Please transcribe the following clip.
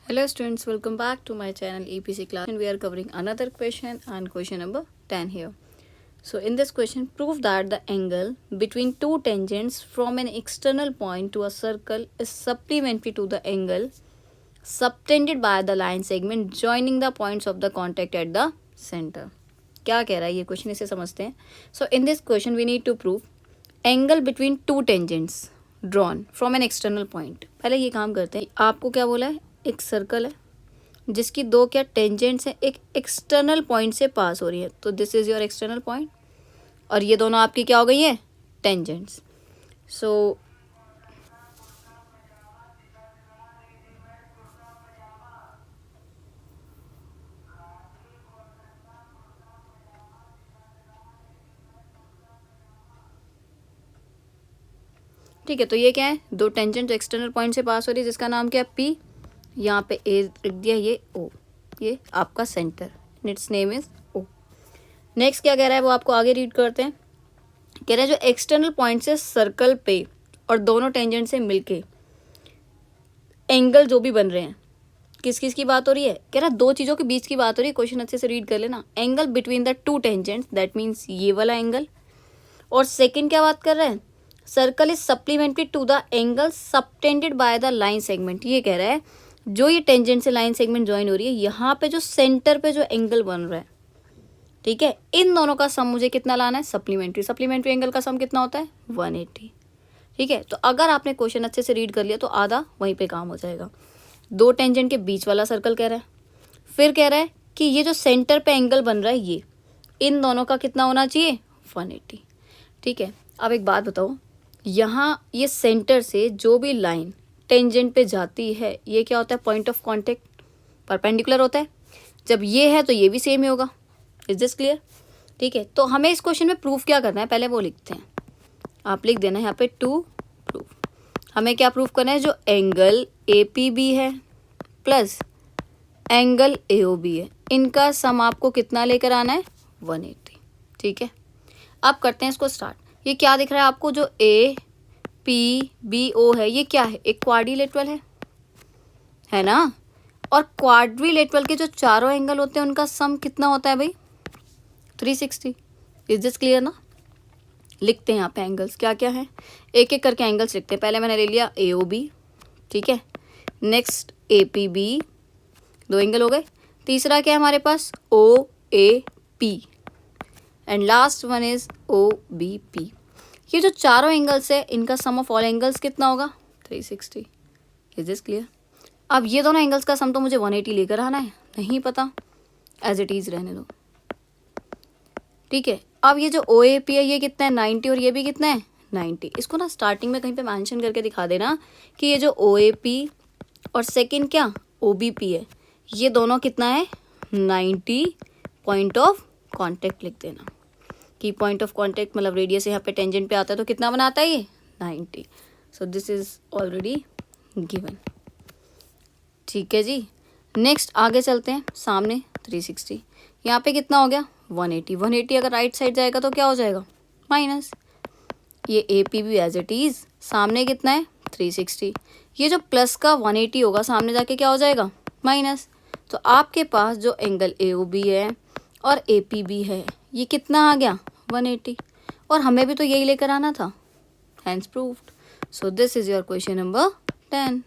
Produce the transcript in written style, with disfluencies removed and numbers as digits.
Hello students, welcome back to my channel EPC class and we are covering another question and question number 10 here. So in this question, prove that the angle between two tangents from an external point to a circle is supplementary to the angle subtended by the line segment joining the points of the contact at the center. क्या कह रहा है ये question, इसे समझते हैं. So in this question we need to prove angle between two tangents drawn from an external point. पहले ये काम करते हैं. आपको क्या बोला है, एक सर्कल है जिसकी दो क्या टेंजेंट्स हैं, एक एक्सटर्नल पॉइंट से पास हो रही है. तो this is your external point और ये दोनों आपकी क्या हो गई है, टेंजेंट्स. सो ठीक है, तो ये क्या है, दो टेंजेंट एक्सटर्नल पॉइंट से पास हो रही है जिसका नाम क्या है पी. यहाँ पे ए लिख दिया, ये ओ, ये आपका centre, it's name is O. Next क्या कह रहा है वो आपको आगे रीड करते हैं. कह रहा है जो एक्सटर्नल पॉइंट से सर्कल पे और दोनों टेंजेंट से मिलके एंगल जो भी बन रहे हैं, किस किस की बात हो रही है. कह रहा है दो चीज़ों के बीच की बात हो रही है. क्वेश्चन अच्छे से रीड कर लेना. Angle between the two tangents, that means ये वाला एंगल. और सेकेंड क्या बात कर रहे हैं, circle is supplementary to the angle subtended by the line segment. ये कह रहा है जो ये टेंजेंट से लाइन सेगमेंट ज्वाइन हो रही है, यहाँ पे जो सेंटर पे जो एंगल बन रहा है, ठीक है, इन दोनों का सम मुझे कितना लाना है, सप्लीमेंट्री. सप्लीमेंट्री एंगल का सम कितना होता है, 180. ठीक है, तो अगर आपने क्वेश्चन अच्छे से रीड कर लिया तो आधा वहीं पे काम हो जाएगा. दो टेंजेंट के बीच वाला सर्कल कह रहा है. फिर कह रहा है कि ये जो सेंटर पे एंगल बन रहा है, ये इन दोनों का कितना होना चाहिए, 180. ठीक है, अब एक बात बताओ, यहाँ ये सेंटर से जो भी लाइन टेंजेंट पे जाती है, ये क्या होता है, पॉइंट ऑफ कांटेक्ट, परपेंडिकुलर होता है. जब ये है तो ये भी सेम ही होगा. Is this clear. ठीक है, तो हमें इस क्वेश्चन में प्रूफ क्या करना है, पहले वो लिखते हैं. आप लिख देना यहाँ पे टू प्रूफ. हमें क्या प्रूफ करना है, जो एंगल ए पी बी है plus angle A O B है, इनका सम आपको कितना लेकर आना है, 180. ठीक है, अब करते हैं इसको स्टार्ट. ये क्या दिख रहा है आपको, जो ए पी बी ओ है, ये क्या है, एक क्वाड्रिलेटरल है ना. और क्वाड्रिलेटरल के जो चारों एंगल होते हैं उनका सम कितना होता है भाई, 360. इज दिस क्लियर ना. लिखते हैं यहाँ पे एंगल्स क्या क्या है, एक एक करके एंगल्स लिखते हैं. पहले मैंने ले लिया ए ओ बी, ठीक है. नेक्स्ट ए पी बी, दो एंगल हो गए. तीसरा क्या है हमारे पास, O A P, and last one is O B P. ये जो चारों एंगल्स है, इनका सम ऑफ ऑल एंगल्स कितना होगा, 360. Is this clear. अब ये दोनों एंगल्स का सम तो मुझे 180 लेकर आना है, नहीं पता, एज इट इज रहने दो. ठीक है, अब ये जो ओ ए पी है, ये कितना है, 90, और ये भी कितना है, 90. इसको ना स्टार्टिंग में कहीं पे मेंशन करके दिखा देना कि ये जो ओ ए पी और सेकेंड क्या ओ बी पी है, ये दोनों कितना है, 90 पॉइंट ऑफ कॉन्टेक्ट लिख देना. कि पॉइंट ऑफ कॉन्टेक्ट मतलब रेडियस यहाँ पे टेंजेंट पे आता है तो कितना बनाता है ये, 90. सो दिस इज ऑलरेडी गिवन. ठीक है जी. नेक्स्ट आगे चलते हैं, सामने 360, यहाँ पे कितना हो गया, 180. 180 अगर राइट साइड जाएगा तो क्या हो जाएगा, माइनस. ये ए पी भी एज इट इज, सामने कितना है, 360. ये जो प्लस का 180 होगा, सामने जाके क्या हो जाएगा, माइनस. तो आपके पास जो एंगल ए ओ बी है और ए पी बी है, ये कितना आ गया, 180. और हमें भी तो यही लेकर आना था, hence proved. So this is your question number 10.